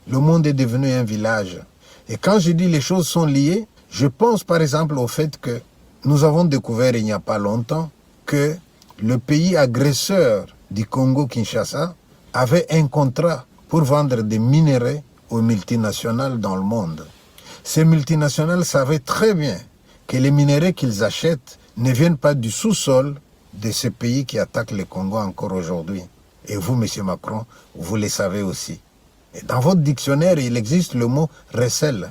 Le monde est devenu un village. Et quand je dis les choses sont liées, je pense par exemple au fait que nous avons découvert il n'y a pas longtemps que le pays agresseur du Congo-Kinshasa avait un contrat pour vendre des minerais aux multinationales dans le monde. Ces multinationales savaient très bien que les minerais qu'ils achètent ne viennent pas du sous-sol de ce pays qui attaque le Congo encore aujourd'hui. Et vous, M. Macron, vous le savez aussi. Et dans votre dictionnaire, il existe le mot « recel ».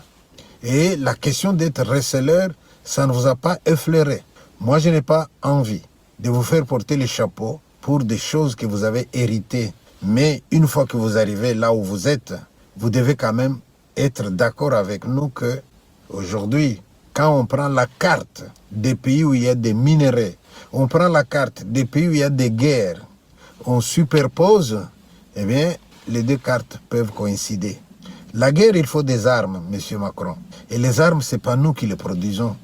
Et la question d'être receleur, ça ne vous a pas effleuré. Moi, je n'ai pas envie de vous faire porter le chapeau pour des choses que vous avez héritées. Mais une fois que vous arrivez là où vous êtes, vous devez quand même être d'accord avec nous que aujourd'hui, quand on prend la carte des pays où il y a des minerais, on prend la carte des pays où il y a des guerres, on superpose, eh bien, les deux cartes peuvent coïncider. La guerre, il faut des armes, M. Macron. Et les armes, ce n'est pas nous qui les produisons.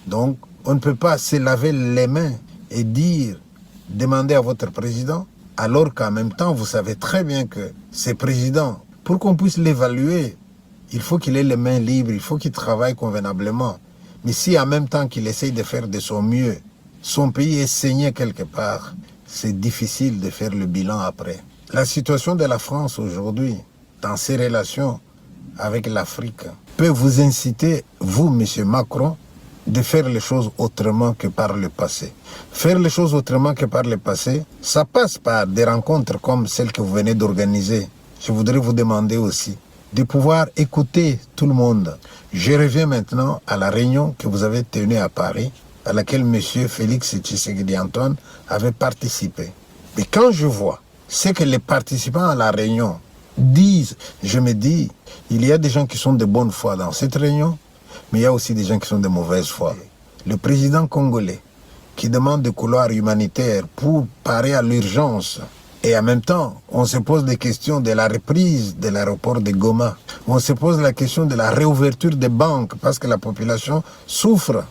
Donc, on ne peut pas se laver les mains et dire, demander à votre président, alors qu'en même temps, vous savez très bien que ce président, pour qu'on puisse l'évaluer, il faut qu'il ait les mains libres, il faut qu'il travaille convenablement. Mais si en même temps qu'il essaye de faire de son mieux, son pays est saigné quelque part, c'est difficile de faire le bilan après. La situation de la France aujourd'hui, dans ses relations avec l'Afrique, peut vous inciter, vous, M. Macron, de faire les choses autrement que par le passé. Faire les choses autrement que par le passé, ça passe par des rencontres comme celle que vous venez d'organiser. Je voudrais vous demander aussi de pouvoir écouter tout le monde. Je reviens maintenant à la réunion que vous avez tenue à Paris, à laquelle M. Félix Tshisekedi Antoine avait participé. Mais quand je vois ce que les participants à la réunion disent, je me dis, il y a des gens qui sont de bonne foi dans cette réunion, mais il y a aussi des gens qui sont de mauvaise foi. Le président congolais qui demande des couloirs humanitaires pour parer à l'urgence, et en même temps, on se pose des questions de la reprise de l'aéroport de Goma. On se pose la question de la réouverture des banques parce que la population souffre.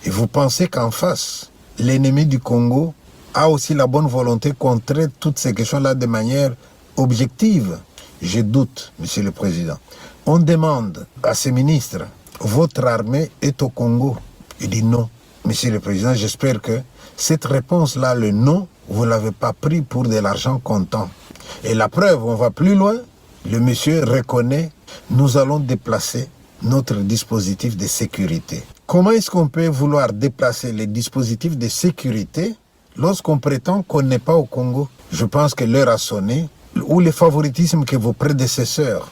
Et vous pensez qu'en face, l'ennemi du Congo a aussi la bonne volonté qu'on traite toutes ces questions-là de manière objective? Je doute, Monsieur le Président. On demande à ces ministres, votre armée est au Congo. Il dit non. Monsieur le Président, j'espère que cette réponse-là, le non, vous ne l'avez pas pris pour de l'argent comptant. Et la preuve, on va plus loin. Le monsieur reconnaît, nous allons déplacer notre dispositif de sécurité. Comment est-ce qu'on peut vouloir déplacer les dispositifs de sécurité lorsqu'on prétend qu'on n'est pas au Congo? Je pense que l'heure a sonné, où le favoritisme que vos prédécesseurs